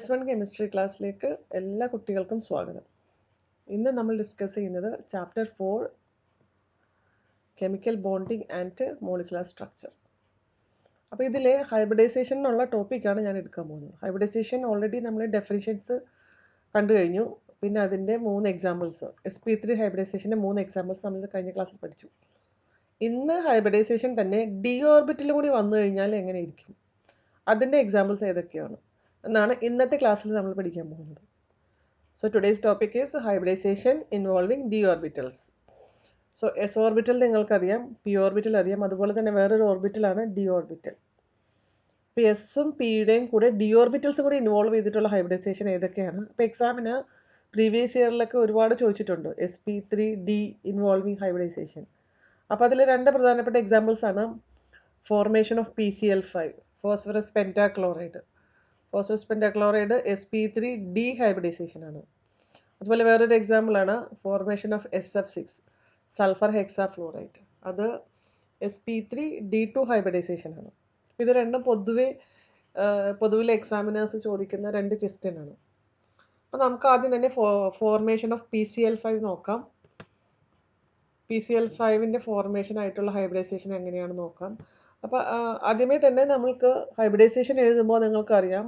+1 chemistry ക്ലാസ്സിലേക്ക് എല്ലാ കുട്ടികൾക്കും സ്വാഗതം. ഇന്ന് നമ്മൾ ഡിസ്കസ് ചെയ്യുന്നത് chapter 4 chemical bonding and molecular structure. അപ്പോൾ ഇതിലെ ഹൈബ്രിഡൈസേഷൻ എന്നുള്ള ടോപ്പിക്കാണ് ഞാൻ എടുക്കാൻ പോകുന്നത്. ഹൈബ്രിഡൈസേഷൻ ഓൾറെഡി നമ്മൾ ഡെഫിനിഷൻസ് കണ്ടു കഴിഞ്ഞു. പിന്നെ അതിൻ്റെ 3 എക്സാമ്പിൾസ്, sp3 ഹൈബ്രിഡൈസേഷൻ്റെ 3 എക്സാമ്പിൾസ് നമ്മൾ കഴിഞ്ഞ ക്ലാസ്സിൽ പഠിച്ചു. ഇന്ന് ഹൈബ്രിഡൈസേഷൻ തന്നെ ഡി ഓർബിറ്റിൽ കൂടി വന്നു കഴിഞ്ഞാൽ എങ്ങനെ ഇരിക്കും, അതിൻ്റെ എക്സാമ്പിൾസ് ഏതൊക്കെയാണ് എന്നാണ് ഇന്നത്തെ ക്ലാസ്സിൽ നമ്മൾ പഠിക്കാൻ പോകുന്നത്. So today's topic is hybridization involving D orbitals. So S orbital നിങ്ങൾക്കറിയാം, പി ഓർബിറ്റൽ അറിയാം, അതുപോലെ തന്നെ വേറൊരു ഓർബിറ്റലാണ് ഡി ഓർബിറ്റൽ. ഇപ്പോൾ എസും പിയുടെയും കൂടെ ഡി ഓർബിറ്റൽസ് കൂടി ഇൻവോൾവ് ചെയ്തിട്ടുള്ള ഹൈബ്രിഡൈസേഷൻ ഏതൊക്കെയാണ്? അപ്പോൾ എക്സാമിന് പ്രീവിയസ് ഇയറിലൊക്കെ ഒരുപാട് ചോദിച്ചിട്ടുണ്ട് sp3d ഇൻവോൾവിങ് ഹൈബ്രിഡൈസേഷൻ. അപ്പോൾ അതിൽ 2 പ്രധാനപ്പെട്ട എക്സാമ്പിൾസ് ആണ് formation of PCl5, phosphorus pentachloride. Phosphorus pentachloride sp3d hybridisation ആണ്. അതുപോലെ വേറൊരു എക്സാമ്പിളാണ് formation of SF6, sulphur hexafluoride. അത് sp3d2 ഹൈബ്രിഡൈസേഷൻ ആണ്. ഇത് രണ്ടും പൊതുവിലെ എക്സാമിനേഴ്സ് ചോദിക്കുന്ന 2 ക്വസ്റ്റ്യൻ ആണ്. അപ്പോൾ നമുക്ക് ആദ്യം തന്നെ ഫോർമേഷൻ ഓഫ് PCl5 നോക്കാം. PCl5ൻ്റെ ഫോർമേഷൻ ആയിട്ടുള്ള ഹൈബ്രിഡൈസേഷൻ എങ്ങനെയാണെന്ന് നോക്കാം. അപ്പോൾ ആദ്യമേ തന്നെ നമ്മൾക്ക് ഹൈബ്രിഡൈസേഷൻ എഴുതുമ്പോൾ നിങ്ങൾക്കറിയാം,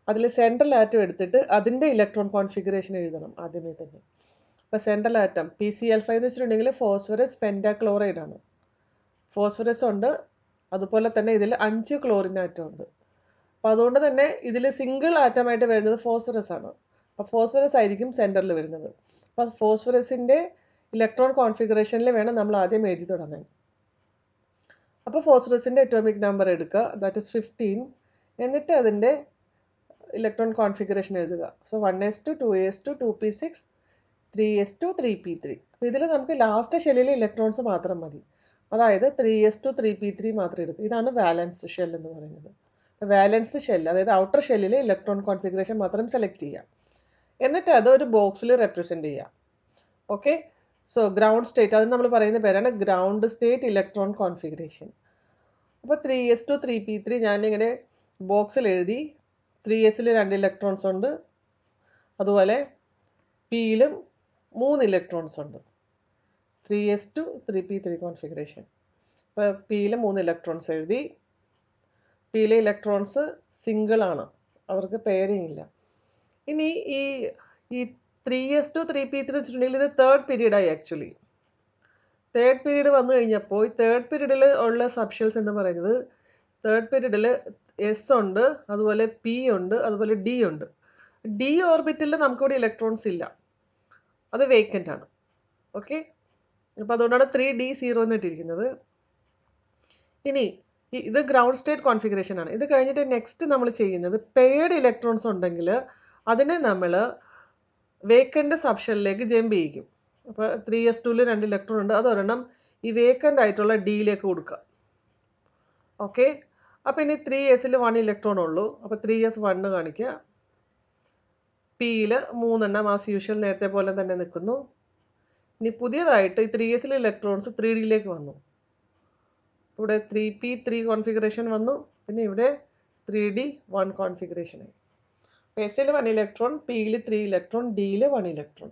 അതിൽ സെൻട്രൽ ആറ്റം എടുത്തിട്ട് അതിൻ്റെ ഇലക്ട്രോൺ കോൺഫിഗറേഷൻ എഴുതണം ആദ്യമേ തന്നെ. അപ്പോൾ സെൻട്രൽ ആറ്റം PCl5 എന്ന് വെച്ചിട്ടുണ്ടെങ്കിൽ ഫോസ്ഫറസ് പെൻറ്റാക്ലോറൈഡ് ആണ്. ഫോസ്ഫറസ് ഉണ്ട്, അതുപോലെ തന്നെ ഇതിൽ 5 ക്ലോറിൻ ആറ്റം ഉണ്ട്. അപ്പോൾ അതുകൊണ്ട് തന്നെ ഇതിൽ സിംഗിൾ ആറ്റമായിട്ട് വരുന്നത് ഫോസ്ഫറസ് ആണ്. അപ്പോൾ ഫോസ്ഫറസ് ആയിരിക്കും സെൻറ്ററിൽ വരുന്നത്. അപ്പോൾ ഫോസ്ഫറസിൻ്റെ ഇലക്ട്രോൺ കോൺഫിഗറേഷനിൽ വേണം നമ്മൾ ആദ്യം എഴുതി തുടങ്ങാൻ. അപ്പോൾ ഫോസ്ഫറസിൻ്റെ അറ്റോമിക് നമ്പർ എടുക്കുക, ദാറ്റ് ഇസ് 15. എന്നിട്ട് അതിൻ്റെ ഇലക്ട്രോൺ കോൺഫിഗറേഷൻ എഴുതുക. So 1s2, 2s2, 2p6, 3s2, 3p3. അപ്പോൾ ഇതിൽ നമുക്ക് ലാസ്റ്റ് ഷെല്ലിലെ ഇലക്ട്രോൺസ് മാത്രം മതി. അതായത് 3s2, 3p3 മാത്രം എടുക്കുക. ഇതാണ് വാലൻസ് ഷെൽ എന്ന് പറയുന്നത്. വാലൻസ് ഷെൽ, അതായത് ഔട്ടർ ഷെല്ലിലെ ഇലക്ട്രോൺ കോൺഫിഗറേഷൻ മാത്രം സെലക്ട് ചെയ്യാം. എന്നിട്ട് അത് ഒരു ബോക്സിൽ റെപ്രസെൻറ്റ് ചെയ്യാം. ഓക്കെ. സോ ഗ്രൗണ്ട് സ്റ്റേറ്റ്, അത് നമ്മൾ പറയുന്ന പേരാണ് ഗ്രൗണ്ട് സ്റ്റേറ്റ് ഇലക്ട്രോൺ കോൺഫിഗറേഷൻ. അപ്പോൾ 3s2, 3p3 ഞാനിങ്ങനെ ബോക്സിൽ എഴുതി. 3sൽ 2 ഇലക്ട്രോൺസ് ഉണ്ട്, അതുപോലെ പിയിലും 3 ഇലക്ട്രോൺസ് ഉണ്ട്. 3s2, 3p3 configuration. അപ്പോൾ പിയിൽ 3 ഇലക്ട്രോൺസ് എഴുതി. പിയിലെ ഇലക്ട്രോൺസ് സിംഗിൾ ആണ്, അവർക്ക് പെയറിംഗ് ഇല്ല. ഇനി ഈ 3s2, 3p3 വെച്ചിട്ടുണ്ടെങ്കിൽ ഇത് തേർഡ് പീരീഡായി. ആക്ച്വലി തേർഡ് പീരീഡ് വന്നു കഴിഞ്ഞപ്പോൾ ഈ തേർഡ് പീരീഡിൽ ഉള്ള സബ്ഷെൽസ് എന്ന് പറയുന്നത്, തേർഡ് പീരീഡിൽ എസ് ഉണ്ട്, അതുപോലെ പി ഉണ്ട്, അതുപോലെ ഡി ഉണ്ട്. ഡി ഓർബിറ്റലിൽ നമുക്കിവിടെ ഇലക്ട്രോൺസ് ഇല്ല, അത് വേക്കൻ്റ് ആണ്. ഓക്കെ. അപ്പോൾ അതുകൊണ്ടാണ് 3d0 എന്ന് ഇട്ടിരിക്കുന്നത്. ഇനി ഇത് ഗ്രൗണ്ട് സ്റ്റേറ്റ് കോൺഫിഗറേഷൻ ആണ്. ഇത് കഴിഞ്ഞിട്ട് നെക്സ്റ്റ് നമ്മൾ ചെയ്യുന്നത്, പെയർഡ് ഇലക്ട്രോൺസ് ഉണ്ടെങ്കിൽ അതിനെ നമ്മൾ വേക്കൻ്റ് സബ്ഷെല്ലിലേക്ക് ജമ്പ് ചെയ്യിക്കും. അപ്പോൾ 3s2ൽ 2 ഇലക്ട്രോൺ ഉണ്ട്, അതൊരെണ്ണം ഈ വേക്കൻ്റ് ആയിട്ടുള്ള ഡിയിലേക്ക് കൊടുക്കുക. ഓക്കെ. അപ്പോൾ ഇനി 3sൽ 1 ഇലക്ട്രോൺ ഉള്ളൂ, അപ്പോൾ 3s1 കാണിക്കുക. പിയിൽ 3 എണ്ണം ആസ് യൂഷ്വൽ നേരത്തെ പോലെ തന്നെ നിൽക്കുന്നു. ഇനി പുതിയതായിട്ട് ഈ 3sൽ ഇലക്ട്രോൺസ് 3dയിലേക്ക് വന്നു. ഇവിടെ 3p3 കോൺഫിഗറേഷൻ വന്നു, പിന്നെ ഇവിടെ 3d1 കോൺഫിഗറേഷനായി. എസിൽ 1 ഇലക്ട്രോൺ, പിയിൽ 3 ഇലക്ട്രോൺ, ഡിയിൽ 1 ഇലക്ട്രോൺ.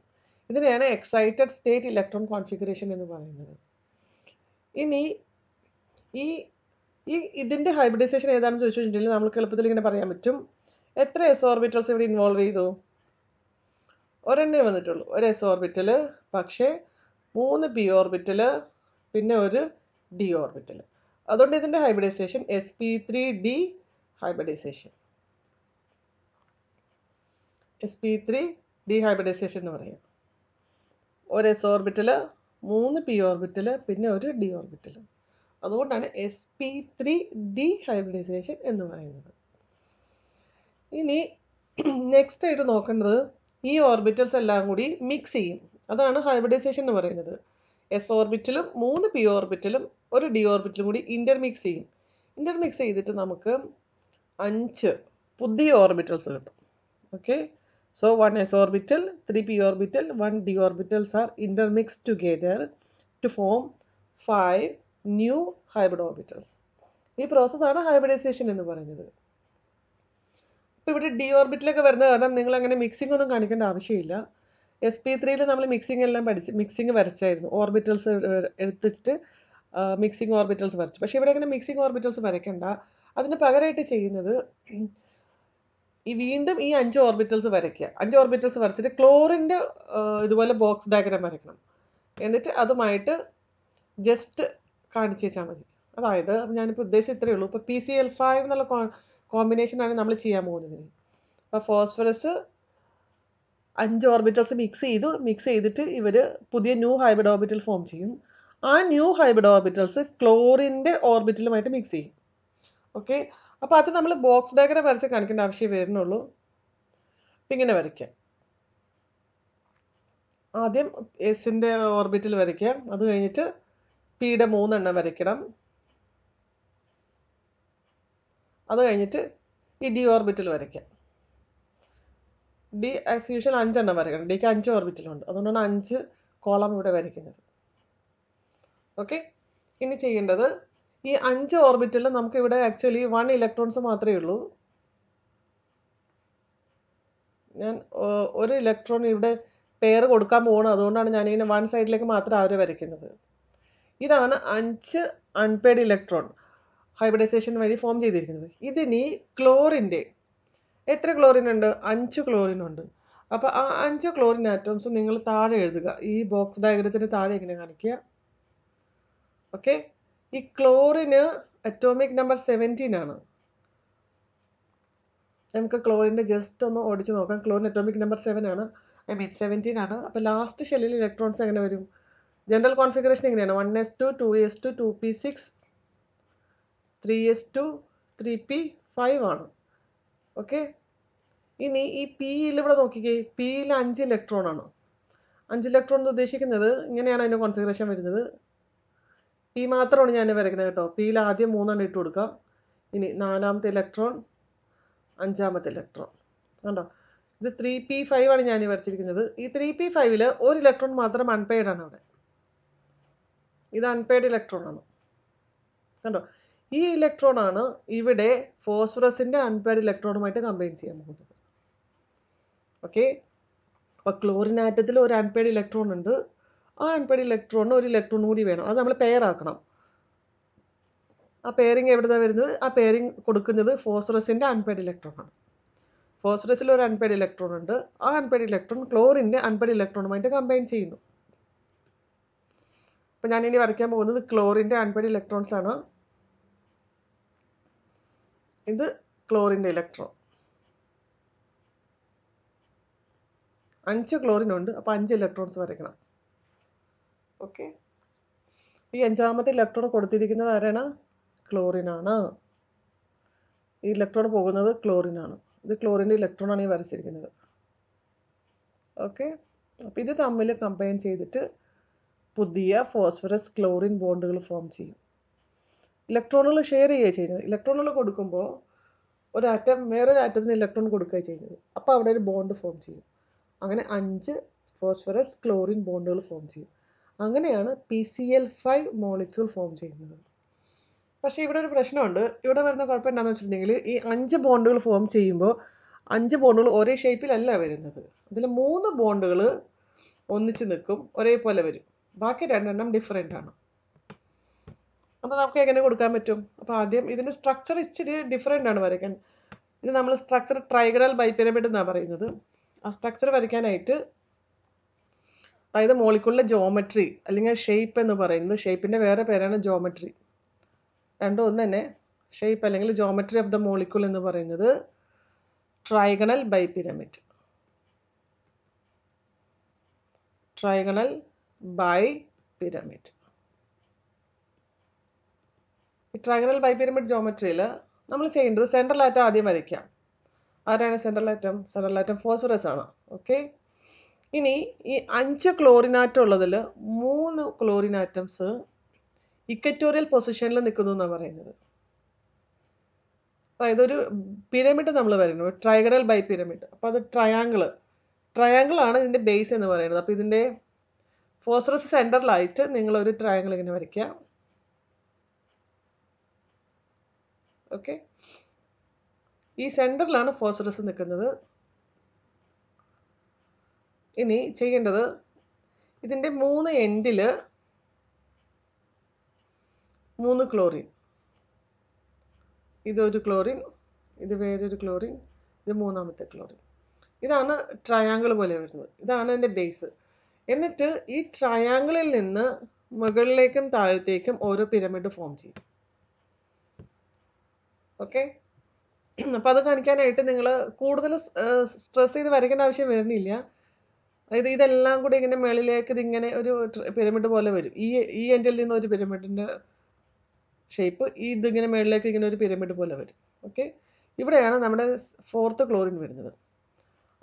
ഇതിനെയാണ് എക്സൈറ്റഡ് സ്റ്റേറ്റ് ഇലക്ട്രോൺ കോൺഫിഗറേഷൻ എന്ന് പറയുന്നത്. ഇനി ഇതിൻ്റെ ഹൈബ്രിഡൈസേഷൻ ഏതാണെന്ന് ചോദിച്ചു കഴിഞ്ഞിട്ടുണ്ടെങ്കിൽ നമുക്ക് എളുപ്പത്തിൽ ഇങ്ങനെ പറയാൻ പറ്റും. എത്ര എസ് ഓർബിറ്റൽസ് ഇവിടെ ഇൻവോൾവ് ചെയ്തു? ഒരെണ്ണേ വന്നിട്ടുള്ളൂ, ഒരു എസ് ഓർബിറ്റൽ, പക്ഷേ 3 പി ഓർബിറ്റൽ, പിന്നെ ഒരു ഡി ഓർബിറ്റൽ. അതുകൊണ്ട് ഇതിൻ്റെ hybridisation sp3d hybridisation, sp3d hybridisation എന്ന് പറയാം. ഒരു എസ് ഓർബിറ്റൽ, 3 പി ഓർബിറ്റൽ, പിന്നെ ഒരു ഡി ഓർബിറ്റൽ. അതുകൊണ്ടാണ് sp3d ഹൈബ്രിഡൈസേഷൻ എന്ന് പറയുന്നത്. ഇനി നെക്സ്റ്റ് ആയിട്ട് നോക്കേണ്ടത്, ഈ ഓർബിറ്റൽസ് എല്ലാം കൂടി മിക്സ് ചെയ്യും. അതാണ് ഹൈബ്രിഡൈസേഷൻ എന്ന് പറയുന്നത്. എസ് ഓർബിറ്റലും 3 പി ഓർബിറ്റലും ഒരു ഡി ഓർബിറ്റലും കൂടി ഇൻ്റർമിക്സ് ചെയ്യും. ഇൻ്റർമിക്സ് ചെയ്തിട്ട് നമുക്ക് 5 പുതിയ ഓർബിറ്റൽസ് കിട്ടും. Okay. So 1 s orbital, 3 p orbital, 1 d orbitals are intermixed together to form 5 new hybrid orbitals. ഈ പ്രോസസ്സാണ് ഹൈബ്രിഡൈസേഷൻ എന്ന് പറയുന്നത്. ഇപ്പോൾ ഇവിടെ ഡി ഓർബിറ്റിലൊക്കെ വരുന്ന കാരണം നിങ്ങൾ അങ്ങനെ മിക്സിംഗ് ഒന്നും കാണിക്കേണ്ട ആവശ്യമില്ല. sp3 നമ്മൾ മിക്സിംഗ് എല്ലാം മിക്സിംഗ് വരച്ചായിരുന്നു, ഓർബിറ്റൽസ് എടുത്തിട്ട് മിക്സിംഗ് ഓർബിറ്റൽസ് വരച്ചു. പക്ഷേ ഇവിടെ അങ്ങനെ മിക്സിംഗ് ഓർബിറ്റൽസ് വരയ്ക്കണ്ട. അതിന് പകരമായിട്ട് ചെയ്യുന്നത് വീണ്ടും ഈ 5 ഓർബിറ്റൽസ് വരയ്ക്കുക. 5 ഓർബിറ്റൽസ് വരച്ചിട്ട് ക്ലോറിൻ്റെ ഇതുപോലെ ബോക്സ് ഡയഗ്രാം വരയ്ക്കണം. എന്നിട്ട് അതുമായിട്ട് ജസ്റ്റ് കാണിച്ചു വെച്ചാൽ മതി. അതായത് ഞാനിപ്പോൾ ഉദ്ദേശിച്ചത് ഇത്രയേ ഉള്ളൂ. ഇപ്പോൾ PCl5 എന്നുള്ള കോമ്പിനേഷനാണ് നമ്മൾ ചെയ്യാൻ പോകുന്നത്. അപ്പോൾ ഫോസ്ഫറസ് 5 ഓർബിറ്റൽസ് മിക്സ് ചെയ്തിട്ട് ഇവർ പുതിയ ന്യൂ ഹൈബ്രിഡ് ഓർബിറ്റൽ ഫോം ചെയ്യും. ആ ന്യൂ ഹൈബ്രിഡ് ഓർബിറ്റൽസ് ക്ലോറിൻ്റെ ഓർബിറ്റലുമായിട്ട് മിക്സ് ചെയ്യും. ഓക്കെ, അപ്പോൾ അത് നമ്മൾ ബോക്സ് ഡയഗ്രാം വരച്ച് കാണിക്കേണ്ട ആവശ്യം വരുന്നുള്ളൂ. ഇങ്ങനെ വരയ്ക്കാം. ആദ്യം എസിൻ്റെ ഓർബിറ്റൽ വരയ്ക്കാം. അത് കഴിഞ്ഞിട്ട് പിയുടെ 3 എണ്ണം വരയ്ക്കണം. അത് കഴിഞ്ഞിട്ട് ഈ ഡി ഓർബിറ്റൽ വരയ്ക്കാം. ഡി ആസ് യൂഷ്വൽ 5 എണ്ണം വരയ്ക്കണം. ഡിക്ക് 5 ഓർബിറ്റലുണ്ട്, അതുകൊണ്ടാണ് 5 കോളം ഇവിടെ വരയ്ക്കുന്നത്. ഓക്കെ, ഇനി ചെയ്യേണ്ടത് ഈ 5 ഓർബിറ്റലിൽ നമുക്ക് ഇവിടെ ആക്ച്വലി 1 ഇലക്ട്രോൺസ് മാത്രമേ ഉള്ളൂ. ഞാൻ ഒരു ഇലക്ട്രോൺ ഇവിടെ പെയർ കൊടുക്കാൻ പോകണം, അതുകൊണ്ടാണ് ഞാനിങ്ങനെ 1 സൈഡിലേക്ക് മാത്രം അവർ വരയ്ക്കുന്നത്. ഇതാണ് 5 അൺപെയ്ഡ് ഇലക്ട്രോൺ ഹൈബ്രിഡൈസേഷൻ വഴി ഫോം ചെയ്തിരിക്കുന്നത്. ഇതിനി ക്ലോറിൻ്റെ എത്ര ക്ലോറിൻ ഉണ്ട്? 5 ക്ലോറിൻ ഉണ്ട്. അപ്പോൾ ആ 5 ക്ലോറിൻ ആറ്റംസ് നിങ്ങൾ താഴെ എഴുതുക. ഈ ബോക്സ് ഡയഗ്രത്തിന് താഴെ ഇങ്ങനെ കാണിക്കുക. ഓക്കെ, ഈ ക്ലോറിന് അറ്റോമിക് നമ്പർ 17 ആണ്. നമുക്ക് ക്ലോറിൻ്റെ ജസ്റ്റ് ഒന്ന് ഓടിച്ച് നോക്കാം. ക്ലോറിൻ അറ്റോമിക് നമ്പർ 7 ആണ്, 17 ആണ്. അപ്പോൾ ലാസ്റ്റ് ഷെല്ലിൽ ഇലക്ട്രോൺസ് എങ്ങനെ വരും? ജനറൽ കോൺഫിഗറേഷൻ എങ്ങനെയാണ്? 1s2 2s2 2p6 3s2 3p5 ആണ്. ഓക്കെ, ഇനി ഈ പിയിൽ ഇവിടെ നോക്കിക്കേ, പിയിൽ 5 ഇലക്ട്രോൺ ആണ്. 5 ഇലക്ട്രോൺ എന്ന് ഉദ്ദേശിക്കുന്നത് ഇങ്ങനെയാണ് അതിൻ്റെ കോൺഫിഗറേഷൻ വരുന്നത്. പി മാത്രമാണ് ഞാൻ വരയ്ക്കുന്നത് കേട്ടോ. പിയിൽ ആദ്യം 3 എണ്ണം ഇട്ട് കൊടുക്കാം. ഇനി 4ാമത്തെ ഇലക്ട്രോൺ, 5ാമത്തെ ഇലക്ട്രോൺ കണ്ടോ. ഇത് 3p5 ആണ് ഞാൻ വരച്ചിരിക്കുന്നത്. ഈ 3p5ൽ ഒരു ഇലക്ട്രോൺ മാത്രം അൺപെയ്ഡ് ആണ് അവിടെ. ഇത് അൺപെയ്ഡ് ഇലക്ട്രോൺ ആണ് കണ്ടോ. ഈ ഇലക്ട്രോൺ ആണ് ഇവിടെ ഫോസ്ഫറസിൻ്റെ അൺപെയ്ഡ് ഇലക്ട്രോണുമായിട്ട് കമ്പൈൻ ചെയ്യാൻ പോകുന്നത്. ഓക്കെ, അപ്പോൾ ക്ലോറിൻ ആറ്റത്തിൽ ഒരു അൺപെയ്ഡ് ഇലക്ട്രോൺ ഉണ്ട്. ആ അൺപെയ്ഡ് ഇലക്ട്രോണിന് ഒരു ഇലക്ട്രോൺ കൂടി വേണം. അത് നമ്മൾ പെയർ ആക്കണം. ആ പെയറിങ് എവിടുന്നാണ് വരുന്നത്? ആ പെയറിങ് കൊടുക്കുന്നത് ഫോസ്ഫറസിൻ്റെ അൺപെയ്ഡ് ഇലക്ട്രോൺ ആണ്. ഫോസ്ഫറസിൽ ഒരു അൺപെയ്ഡ് ഇലക്ട്രോൺ ഉണ്ട്. ആ അൺപെയ്ഡ് ഇലക്ട്രോൺ ക്ലോറിൻ്റെ അൺപെയ്ഡ് ഇലക്ട്രോണുമായിട്ട് കമ്പൈൻ ചെയ്യുന്നു. അപ്പോൾ ഞാനിനി വരയ്ക്കാൻ പോകുന്നത് ക്ലോറിൻ്റെ അൺപെയ്ഡ് ഇലക്ട്രോൺസ് ആണ്. ഇത് ക്ലോറിൻ്റെ ഇലക്ട്രോൺ. 5 ക്ലോറിൻ ഉണ്ട്, അപ്പോൾ 5 ഇലക്ട്രോൺസ് വരയ്ക്കണം. ഓക്കെ, ഈ 5ാമത്തെ ഇലക്ട്രോൺ കൊടുത്തിരിക്കുന്നത് ആരാണ്? ക്ലോറിൻ ആണ്. ഈ ഇലക്ട്രോൺ പോകുന്നത് ക്ലോറിൻ ആണ്. ഇത് ക്ലോറിൻ്റെ ഇലക്ട്രോൺ ആണ് ഈ വരച്ചിരിക്കുന്നത്. ഓക്കെ, അപ്പോൾ ഇത് തമ്മിൽ കമ്പൈൻ ചെയ്തിട്ട് പുതിയ ഫോസ്ഫറസ് ക്ലോറിൻ ബോണ്ടുകൾ ഫോം ചെയ്യും. ഇലക്ട്രോണുകൾ ഷെയർ ചെയ്യുക ചെയ്യുന്നത്. ഇലക്ട്രോണുകൾ കൊടുക്കുമ്പോൾ ഒരു ആറ്റം വേറൊരു ആറ്റത്തിന് ഇലക്ട്രോൺ കൊടുക്കുക ചെയ്യുന്നത്. അപ്പോൾ അവിടെ ഒരു ബോണ്ട് ഫോം ചെയ്യും. അങ്ങനെ 5 ഫോസ്ഫറസ് ക്ലോറിൻ ബോണ്ടുകൾ ഫോം ചെയ്യും. അങ്ങനെയാണ് PCl5 മോളിക്യൂൾ ഫോം ചെയ്യുന്നത്. പക്ഷേ ഇവിടെ ഒരു പ്രശ്നമുണ്ട്. ഇവിടെ വരുന്ന കുഴപ്പം എന്താണെന്ന് വെച്ചിട്ടുണ്ടെങ്കിൽ ഈ 5 ബോണ്ടുകൾ ഫോം ചെയ്യുമ്പോൾ 5 ബോണ്ടുകൾ ഒരേ ഷേപ്പിലല്ല വരുന്നത്. അതിൽ 3 ബോണ്ടുകൾ ഒന്നിച്ച് നിൽക്കും, ഒരേപോലെ വരും. ബാക്കി 2 എണ്ണം ഡിഫറെൻ്റ് ആണ്. അപ്പോൾ നമുക്ക് എങ്ങനെ കൊടുക്കാൻ പറ്റും? അപ്പോൾ ആദ്യം ഇതിൻ്റെ സ്ട്രക്ചർ ഇച്ചിരി ഡിഫറെൻ്റ് ആണ് വരയ്ക്കാൻ. ഇത് നമ്മൾ സ്ട്രക്ചർ ട്രൈഗണൽ ബൈപിരമിഡ് എന്നാണ് പറയുന്നത്. ആ സ്ട്രക്ചർ വരയ്ക്കാനായിട്ട്, അതായത് മോളിക്യൂളിൻ്റെ ജോമെട്രി അല്ലെങ്കിൽ ഷേപ്പ് എന്ന് പറയുന്നത്, ഷേപ്പിൻ്റെ വേറെ പേരാണ് ജോമെട്രി. രണ്ടും ഒന്ന് തന്നെ. ഷേപ്പ് അല്ലെങ്കിൽ ജോമെട്രി ഓഫ് ദ മോളിക്യൂൾ എന്ന് പറയുന്നത് ട്രൈഗണൽ ബൈപിരമിഡ്. ട്രൈഗണൽ ബൈപിരമിഡ്. ഈ ട്രൈഗണൽ ബൈപിരമിഡ് ജോമെട്രിയിൽ നമ്മൾ ചെയ്യേണ്ടത് സെൻട്രൽ ആറ്റം ആദ്യം വരയ്ക്കാം. ആരാണ് central atom? Central atom phosphorus ആണ്. ഓക്കെ, ഇനി ഈ 5 ക്ലോറിൻ ആറ്റം ഉള്ളതിൽ 3 ക്ലോറിൻ ആറ്റംസ് ഇക്വറ്റോറിയൽ പൊസിഷനിൽ നിൽക്കുന്നു എന്നാണ് പറയുന്നത്. അതായത് ഒരു പിരമിഡ് നമ്മൾ വരുന്നു, ട്രൈഗണൽ ബൈപിരമിഡ്. അപ്പോൾ അത് ട്രയാങ്കിൾ ആണ് ഇതിൻ്റെ ബേസ് എന്ന് പറയുന്നത്. അപ്പോൾ ഇതിൻ്റെ ഫോസ്ഫറസ് സെൻറ്ററിലായിട്ട് നിങ്ങളൊരു ട്രയാങ്കിൾ ഇങ്ങനെ വരയ്ക്കുക. ഓക്കെ, ഈ സെൻറ്ററിലാണ് ഫോസ്ഫറസ് നിൽക്കുന്നത്. ഇനി ചെയ്യേണ്ടത് ഇതിൻ്റെ 3 എൻഡിൽ 3 ക്ലോറിൻ, ഇതൊരു ക്ലോറിൻ, ഇത് വേറൊരു ക്ലോറിൻ, ഇത് മൂന്നാമത്തെ ക്ലോറിൻ. ഇതാണ് ട്രയാങ്കിൾ പോലെ വരുന്നത്. ഇതാണ് എൻ്റെ ബേസ്. എന്നിട്ട് ഈ ട്രയാങ്കിളിൽ നിന്ന് മുകളിലേക്കും താഴത്തേക്കും ഓരോ പിരമിഡ് ഫോം ചെയ്യും. ഓക്കെ, അപ്പോൾ അത് കാണിക്കാനായിട്ട് നിങ്ങൾ കൂടുതൽ സ്ട്രെസ് ചെയ്ത് വരയ്ക്കേണ്ട ആവശ്യം വരുന്നില്ല. അതായത് ഇതെല്ലാം കൂടി ഇങ്ങനെ മുകളിലേക്ക് ഇതിങ്ങനെ ഒരു പിരമിഡ് പോലെ വരും. ഈ എൻഡിൽ നിന്ന് ഒരു പിരമിഡിൻ്റെ ഷേപ്പ്, ഇതിങ്ങനെ മുകളിലേക്ക് ഇങ്ങനെ ഒരു പിരമിഡ് പോലെ വരും. ഓക്കെ, ഇവിടെയാണ് നമ്മുടെ 4th ക്ലോറിൻ വരുന്നത്.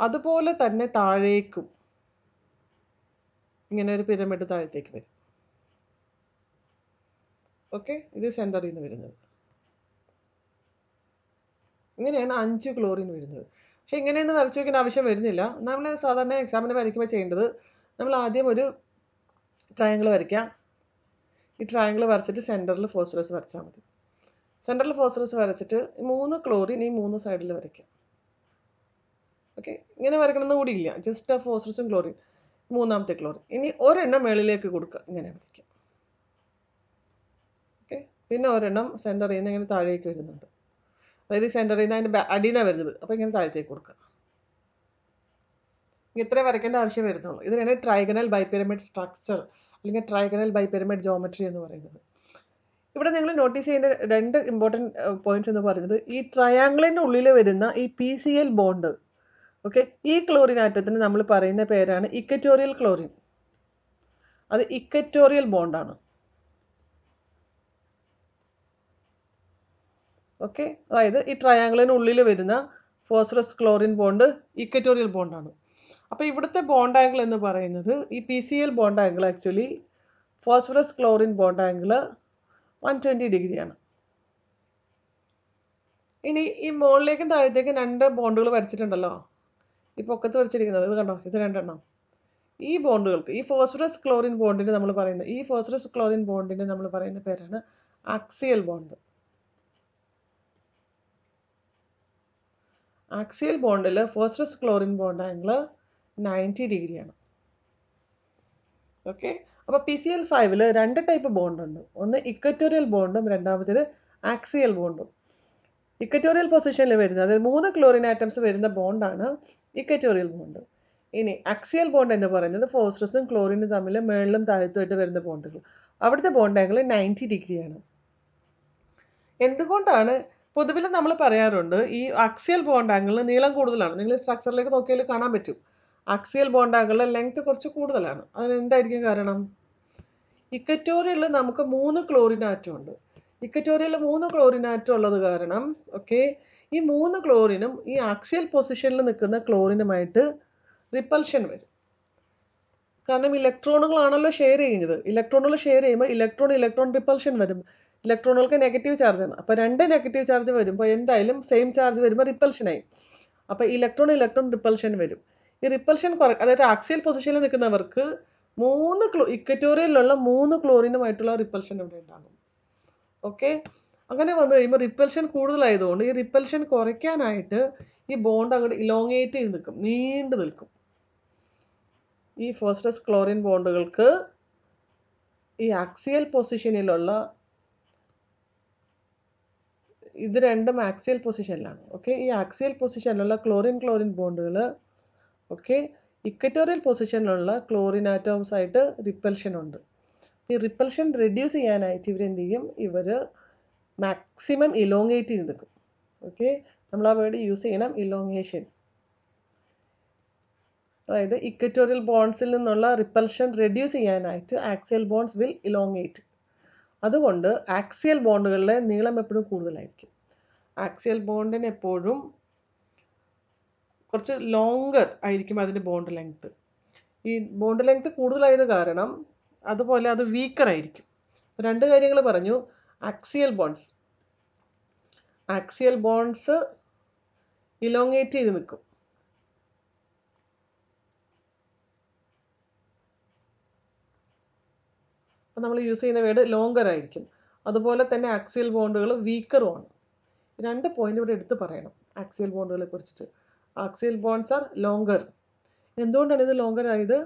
അതുപോലെ തന്നെ താഴേക്കും ഇങ്ങനെ ഒരു പിരമിഡ് താഴത്തേക്ക് വരും. ഓക്കെ, ഇത് സെൻറ്ററിൽ നിന്ന് വരുന്നത്. ഇങ്ങനെയാണ് 5 ക്ലോറിൻ വരുന്നത്. പക്ഷെ ഇങ്ങനെയൊന്നും വരച്ചു വയ്ക്കേണ്ട ആവശ്യം വരുന്നില്ല. നമ്മൾ സാധാരണ എക്സാമിന് വരയ്ക്കുമ്പോൾ ചെയ്യേണ്ടത്, നമ്മൾ ആദ്യം ഒരു ട്രയാങ്കിൾ വരയ്ക്കാം. ഈ ട്രയാങ്കിൾ വരച്ചിട്ട് സെൻറ്ററിൽ ഫോസ്ഫറസ് വരച്ചാൽ മതി. സെൻറ്ററിൽ ഫോസ്ഫറസ് വരച്ചിട്ട് 3 ക്ലോറിൻ ഈ 3 സൈഡിൽ വരയ്ക്കാം. ഓക്കെ, ഇങ്ങനെ വരയ്ക്കണമെന്ന് കൂടി ഇല്ല, ജസ്റ്റ് ആ ഫോസ്ഫറസും ക്ലോറിൻ, മൂന്നാമത്തെ ക്ലോറിൻ. ഇനി ഒരെണ്ണം മേളിലേക്ക് കൊടുക്കുക, ഇങ്ങനെ വരയ്ക്കാം. ഓക്കെ, പിന്നെ ഒരെണ്ണം സെൻറ്ററിൽ നിന്ന് ഇങ്ങനെ താഴേക്ക് വരുന്നുണ്ട്. അതായത് സെൻറ്ററിൽ നിന്ന് അതിൻ്റെ അടിയിൽ നിന്നാണ് വരുന്നത്, അപ്പോൾ ഇങ്ങനെ താഴത്തേക്ക് കൊടുക്കുക. ഇത്രയും വരയ്ക്കേണ്ട ആവശ്യം വരുന്നുള്ളൂ. ഇതിനാണ് ട്രൈഗണൽ ബൈപിരമിഡ് സ്ട്രക്ചർ അല്ലെങ്കിൽ ട്രൈഗണൽ ബൈപിരമിഡ് ജോമെട്രി എന്ന് പറയുന്നത്. ഇവിടെ നിങ്ങൾ നോട്ടീസ് ചെയ്യേണ്ട 2 ഇമ്പോർട്ടൻറ്റ് പോയിന്റ്സ് എന്ന് പറയുന്നത്, ഈ ട്രയാങ്കിളിൻ്റെ ഉള്ളിൽ വരുന്ന ഈ PCl ബോണ്ട്, ഓക്കെ, ഈ ക്ലോറിൻ ആറ്റത്തിന് നമ്മൾ പറയുന്ന പേരാണ് ഇക്വറ്റോറിയൽ ക്ലോറിൻ. അത് ഇക്വറ്റോറിയൽ ബോണ്ടാണ്. ഓക്കെ, അതായത് ഈ ട്രയാങ്കിളിന് ഉള്ളിൽ വരുന്ന ഫോസ്ഫറസ് ക്ലോറിൻ ബോണ്ട് ഇക്വറ്റോറിയൽ ബോണ്ടാണ്. അപ്പോൾ ഇവിടുത്തെ ബോണ്ട് ആംഗിൾ എന്ന് പറയുന്നത്, ഈ PCl bond angle actually phosphorus chlorine bond angle 120 ഡിഗ്രിയാണ്. ഇനി ഈ മുകളിലേക്കും താഴത്തേക്കും 2 ബോണ്ടുകൾ വരച്ചിട്ടുണ്ടല്ലോ, ഈ പൊക്കത്ത് വരച്ചിരിക്കുന്നത് ഇത് കണ്ടോ, ഇത് 2 എണ്ണം. ഈ ബോണ്ടുകൾക്ക്, ഈ ഫോസ്ഫറസ് ക്ലോറിൻ ബോണ്ടിന് നമ്മൾ പറയുന്ന പേരാണ് ആക്സിയൽ ബോണ്ട്. ആക്സിയൽ ബോണ്ടിൽ ഫോസ്ഫറസ് ക്ലോറിൻ ബോണ്ട് ആംഗിൾ 90 ഡിഗ്രിയാണ്. ഓക്കെ, അപ്പോൾ PCl5-ൽ 2 ടൈപ്പ് ബോണ്ട് ഉണ്ട്. ഒന്ന് ഇക്വറ്റോറിയൽ ബോണ്ടും രണ്ടാമത്തേത് ആക്സിയൽ ബോണ്ടും. ഇക്വറ്റോറിയൽ പൊസിഷനിൽ വരുന്നത്, അതായത് 3 ക്ലോറിൻ ആറ്റംസ് വരുന്ന ബോണ്ടാണ് ഇക്വറ്റോറിയൽ ബോണ്ട്. ഇനി ആക്സിയൽ ബോണ്ട് എന്ന് പറയുന്നത് ഫോസ്ഫറസും ക്ലോറിനും തമ്മിൽ മേളിലും താഴത്തുമായിട്ട് വരുന്ന ബോണ്ടുകൾ. അവിടുത്തെ ബോണ്ട് ആംഗിൾ 90 ഡിഗ്രിയാണ്. എന്തുകൊണ്ടാണ്? പൊതുവിൽ നമ്മൾ പറയാറുണ്ട് ഈ ആക്സിയൽ ബോണ്ട് ആംഗിളിന് നീളം കൂടുതലാണ്. നിങ്ങൾ സ്ട്രക്ചറിലേക്ക് നോക്കിയാൽ കാണാൻ പറ്റും, ആക്സിയൽ ബോണ്ട് ആംഗിളിലെ ലെങ്ത് കുറച്ച് കൂടുതലാണ്. അതിന് എന്തായിരിക്കും കാരണം? ഇക്വറ്റോറിയലിൽ നമുക്ക് 3 ക്ലോറിൻ ആറ്റം ഉണ്ട്. ഇക്വറ്റോറിയലിൽ 3 ക്ലോറിൻ ആറ്റം ഉള്ളത് കാരണം, ഓക്കെ, ഈ 3 ക്ലോറിനും ഈ ആക്സിയൽ പൊസിഷനിൽ നിൽക്കുന്ന ക്ലോറിനുമായിട്ട് റിപ്പൽഷൻ വരും. കാരണം ഇലക്ട്രോണുകളാണല്ലോ ഷെയർ ചെയ്യുന്നത്. ഇലക്ട്രോണുകൾ ഷെയർ ചെയ്യുമ്പോൾ ഇലക്ട്രോൺ റിപ്പൽഷൻ വരും. ഇലക്ട്രോണുകൾക്ക് നെഗറ്റീവ് ചാർജാണ്. അപ്പോൾ 2 നെഗറ്റീവ് ചാർജ് വരുമ്പോൾ എന്തായാലും സെയിം ചാർജ് വരുമ്പോൾ റിപ്പൽഷനായി. അപ്പോൾ ഇലക്ട്രോൺ റിപ്പൽഷൻ വരും. ഈ റിപ്പൽഷൻ അതായത് ആക്സിയൽ പൊസിഷനിൽ നിൽക്കുന്നവർക്ക് ഇക്വറ്റോറിയലിലുള്ള 3 ക്ലോറിനുമായിട്ടുള്ള റിപ്പൽഷൻ ഇവിടെ ഉണ്ടാകും. ഓക്കെ, അങ്ങനെ വന്നു കഴിയുമ്പോൾ റിപ്പൽഷൻ കൂടുതലായതുകൊണ്ട് ഈ റിപ്പൽഷൻ കുറയ്ക്കാനായിട്ട് ഈ ബോണ്ട് അങ്ങോട്ട് ഇലോങ്ങേറ്റ് ചെയ്ത് നിൽക്കും, നീണ്ടു നിൽക്കും. ഈ ഫോസ്ഫറസ് ക്ലോറിൻ ബോണ്ടുകൾക്ക് ഈ ആക്സിയൽ പൊസിഷനിലുള്ള, ഇത് രണ്ടും ആക്സിയൽ പൊസിഷനിലാണ്. ഓക്കെ, ഈ ആക്സിയൽ പൊസിഷനിലുള്ള ക്ലോറിൻ ബോണ്ടുകൾ, ഓക്കെ, ഇക്വറ്റോറിയൽ പൊസിഷനിലുള്ള ക്ലോറിൻ ആറ്റംസ് ആയിട്ട് റിപ്പൽഷൻ ഉണ്ട്. ഈ റിപ്പൽഷൻ റെഡ്യൂസ് ചെയ്യാനായിട്ട് ഇവരെന്ത് ചെയ്യും? ഇവർ മാക്സിമം ഇലോങ്ങേറ്റ് ചെയ്ത് നിൽക്കും. ഓക്കെ, നമ്മൾ ആ വേർഡ് യൂസ് ചെയ്യണം, ഇലോങ്ങേഷൻ. അതായത് ഇക്വറ്റോറിയൽ ബോൺസിൽ നിന്നുള്ള റിപ്പൽഷൻ റെഡ്യൂസ് ചെയ്യാനായിട്ട് ആക്സിയൽ ബോൺസ് വിൽ ഇലോങ്ങേറ്റ്. അതുകൊണ്ട് ആക്സിയൽ ബോണ്ടുകളുടെ നീളം എപ്പോഴും കൂടുതലായിരിക്കും. ആക്സിയൽ ബോണ്ടിന് എപ്പോഴും കുറച്ച് ലോങ്ങർ ആയിരിക്കും അതിൻ്റെ ബോണ്ട് ലെങ്ത്. ഈ ബോണ്ട് ലെങ്ത് കൂടുതലായത് കാരണം അതുപോലെ അത് വീക്കർ ആയിരിക്കും. 2 കാര്യങ്ങൾ പറഞ്ഞു. ആക്സിയൽ ബോൺസ് ഇലോങ്ങേറ്റ് ചെയ്ത് നിൽക്കും. അപ്പോൾ നമ്മൾ യൂസ് ചെയ്യുന്ന വേർഡ് ലോങ്ങർ ആയിരിക്കും. അതുപോലെ തന്നെ ആക്സിയൽ ബോണ്ടുകൾ വീക്കറുമാണ്. 2 പോയിന്റ് ഇവിടെ എടുത്ത് പറയണം. ആക്സിയൽ ബോണ്ടുകളെ കുറിച്ചിട്ട്. Axial bonds are longer. എന്തുകൊണ്ടാണ് ഇത് ലോങ്കർ ആയത്?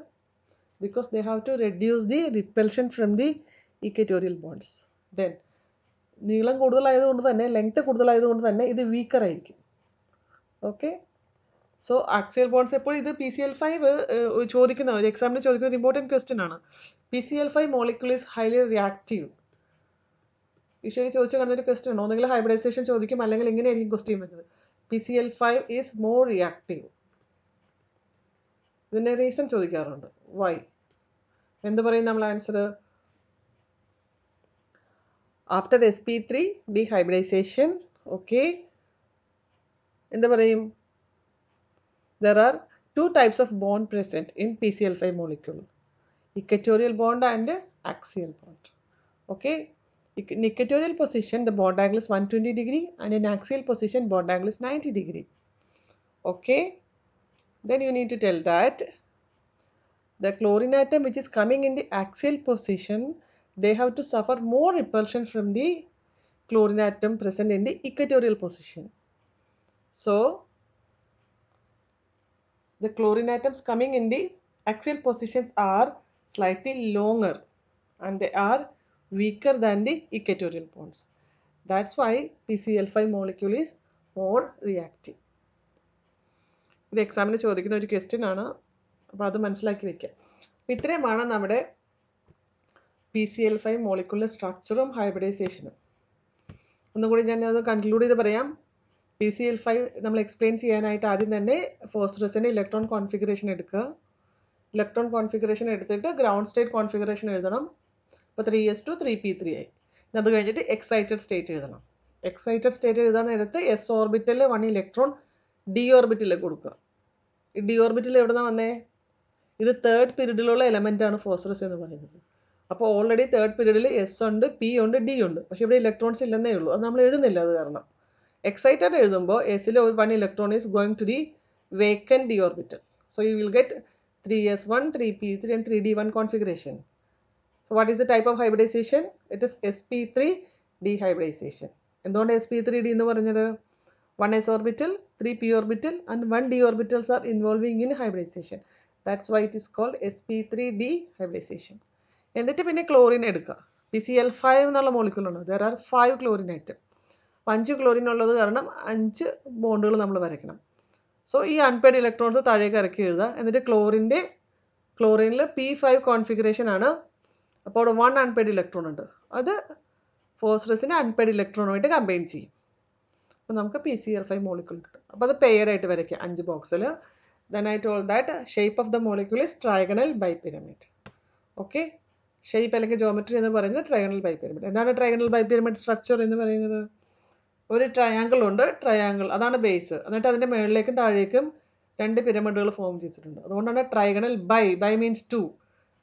Because they have to reduce the repulsion from the equatorial bonds. Then നീളം കൂടുതലായതുകൊണ്ട് തന്നെ, ലെങ്ത് കൂടുതലായതുകൊണ്ട് തന്നെ ഇത് വീക്കർ ആയിരിക്കും. ഓക്കെ, സോ ആക്സിയൽ ബോണ്ട്സ് എപ്പോഴും ഇത് PCl5 ചോദിക്കുന്ന ഒരു എക്സാമിന് ചോദിക്കുന്ന ഒരു ഇമ്പോർട്ടൻറ്റ് ക്വസ്റ്റ്യൻ ആണ്. PCl5 molecule is highly reactive. Usually ചോദിച്ചു കാണുന്ന ഒരു ക്വസ്റ്റ്യൻ ആണ്. ഒന്നെങ്കിൽ ഹൈബ്രിഡൈസേഷൻ ചോദിക്കും, അല്ലെങ്കിൽ ഇങ്ങനെയായിരിക്കും ക്വസ്റ്റ്യൻ വരുന്നത്. PCl5 is more reactive. ഇതിൻ്റെ റീസൺ ചോദിക്കാറുണ്ട്. വൈ? എന്ത് പറയും നമ്മൾ ആൻസർ? ആഫ്റ്റർ sp3 ഡീഹൈബ്രിഡൈസേഷൻ, ഓക്കെ, എന്ത് പറയും? There are two types of bond present in PCl5 molecule, equatorial bond and axial bond. Okay, in equatorial position the bond angle is 120 degree, and in axial position bond angle is 90 degree. Okay, then you need to tell that the chlorine atom which is coming in the axial position, they have to suffer more repulsion from the chlorine atom present in the equatorial position. So the chlorine atoms coming in the axial positions are slightly longer and they are weaker than the equatorial bonds. That's why PCl5 molecule is more reactive. ഇത് എക്സാമിന് ചോദിക്കുന്ന ഒരു question ആണ്. അപ്പോൾ അത് മനസ്സിലാക്കി വെക്കുക. ഇത്രയുമാണ് നമ്മുടെ PCl5 മോളിക്യൂളിൻ്റെ സ്ട്രക്ചറും ഹൈബ്രിഡൈസേഷനും. ഒന്നുകൂടി ഞാൻ അത് കൺക്ലൂഡ് ചെയ്ത് പറയാം. PCl5 നമ്മൾ എക്സ്പ്ലെയിൻ ചെയ്യാനായിട്ട് ആദ്യം തന്നെ ഫോസ്ഫറസിൻ്റെ ഇലക്ട്രോൺ കോൺഫിഗറേഷൻ എടുക്കുക. ഇലക്ട്രോൺ കോൺഫിഗറേഷൻ എടുത്തിട്ട് ഗ്രൗണ്ട് സ്റ്റേറ്റ് കോൺഫിഗറേഷൻ എഴുതണം. ഇപ്പോൾ 3s2 3p3 ആയി. അത് കഴിഞ്ഞിട്ട് എക്സൈറ്റഡ് സ്റ്റേറ്റ് എഴുതണം. എക്സൈറ്റഡ് സ്റ്റേറ്റ് എഴുതാൻ നേരത്ത് s ഓർബിറ്റലിൽ 1 ഇലക്ട്രോൺ d ഓർബിറ്റലിൽ കൊടുക്കുക. ഈ d ഓർബിറ്റൽ എവിടെ നിന്നാണ് വന്നേ? ഇത് തേർഡ് പീരീഡിലുള്ള എലമെൻ്റ് ആണ് ഫോസ്ഫറസ് എന്ന് പറയുന്നത്. അപ്പോൾ ഓൾറെഡി തേർഡ് പീരീഡിൽ s ഉണ്ട്, p ഉണ്ട്, d ഉണ്ട്. പക്ഷേ ഇവിടെ ഇലക്ട്രോൺസ് ഇല്ലെന്നേ ഉള്ളൂ. അത് നമ്മൾ എഴുതുന്നില്ല. അത് കാരണം എക്സൈറ്റഡ് എഴുതുമ്പോൾ എസിലെ 1 electron is going to the vacant d orbital. So you will get 3s1 3p3 and 3d1 configuration. So what is the type of hybridization? It is sp3 dehybridization. എന്തുകൊണ്ട് sp3d എന്ന് പറഞ്ഞത്? 1 s orbital, 3 p orbital and 1 d orbitals are involving in hybridization. That's why it is called sp3 dehybridization. എന്നിട്ട് പിന്നെ chlorine എടുക്കുക. PCl5 എന്നുള്ള മോളിക്യൂളാണ്. There are 5 chlorine atom. 5 chlorine ഉള്ളത് കാരണം 5 ബോണ്ടുകൾ നമ്മൾ വരയ്ക്കണം. സോ ഈ അൺപെയ്ഡ് ഇലക്ട്രോൺസ് താഴേക്ക് ഇറക്കി എഴുതുക. എന്നിട്ട് ക്ലോറിനിൽ p5 കോൺഫിഗറേഷൻ ആണ്. അപ്പോൾ 1 അൺപെയ്ഡ് ഇലക്ട്രോൺ ഉണ്ട്. അത് ഫോസ്ഫറസിനെ അൺപെയ്ഡ് ഇലക്ട്രോണുമായിട്ട് കമ്പൈൻ ചെയ്യും. അപ്പോൾ നമുക്ക് PCl5 മോളിക്യൂൾ കിട്ടും. അപ്പോൾ അത് പെയർഡ് ആയിട്ട് വരയ്ക്കുക 5 ബോക്സിൽ. Then I told that shape of the molecule is trigonal bipyramid. Okay, shape അല്ലെങ്കിൽ ജോമെട്രി എന്ന് പറയുന്നത് ട്രയാങ്കിൾ ബൈപിരമിഡ്. എന്താണ് ട്രയാങ്കിൾ ബൈപിരമിഡ് സ്ട്രക്ചർ എന്ന് പറയുന്നത്? ഒരു ട്രയാങ്കിൾ ഉണ്ട്, ട്രയാങ്കിൾ അതാണ് ബേസ്. എന്നിട്ട് അതിൻ്റെ മുകളിലേക്കും താഴേക്കും 2 പിരമിഡുകൾ ഫോം ചെയ്തിട്ടുണ്ട്. അതുകൊണ്ടാണ് trigonal bi means 2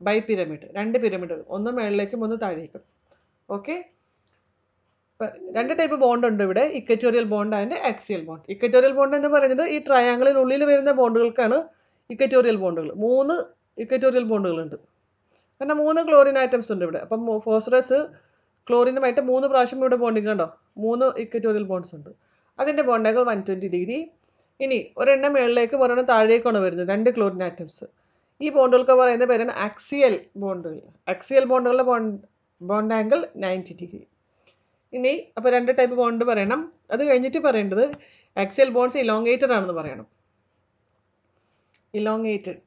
bipyramid. 2 പിരമിഡുകൾ, ഒന്ന് മുകളിലേക്കും ഒന്ന് താഴേക്കും. ഓക്കെ, ഇപ്പം 2 ടൈപ്പ് ബോണ്ട് ഉണ്ട് ഇവിടെ, equatorial bond and axial bond. Equatorial bond എന്ന് പറയുന്നത് ഈ ട്രയാങ്കിളിനുള്ളിൽ വരുന്ന ബോണ്ടുകൾക്കാണ് ഇക്വറ്റോറിയൽ ബോണ്ടുകൾ. 3 ഇക്വറ്റോറിയൽ ബോണ്ടുകളുണ്ട്. കാരണം 3 ക്ലോറിൻ ആറ്റംസ് ഉണ്ട് ഇവിടെ. അപ്പം ഫോസ്ഫറസ് ക്ലോറിനുമായിട്ട് 3 പ്രാവശ്യം ഇവിടെ ബോണ്ടിങ് കണ്ടോ, 3 ഇക്വറ്റോറിയൽ ബോണ്ട്സ് ഉണ്ട്. അതിൻ്റെ ബോണ്ട് ആംഗിൾ 120 ഡിഗ്രി. ഇനി ഒരെണ്ണം മുകളിലേക്ക് ഒരെണ്ണം താഴേക്കാണ് വരുന്നത്, 2 ക്ലോറിൻ ആറ്റംസ്. ഈ ബോണ്ടുകൾക്ക് പറയുന്ന പേരാണ് ആക്സിയൽ ബോണ്ടുകൾ. ആക്സിയൽ ബോണ്ടുകളുടെ ബോണ്ട് ആംഗിൾ 90 ഡിഗ്രി. ഇനി അപ്പോൾ 2 ടൈപ്പ് ബോണ്ട് പറയണം. അത് കഴിഞ്ഞിട്ട് പറയേണ്ടത് ആക്സിയൽ ബോണ്ട്സ് ഇലോങ്ങേറ്റഡ് ആണെന്ന് പറയണം. ഇലോങ്ങേറ്റഡ്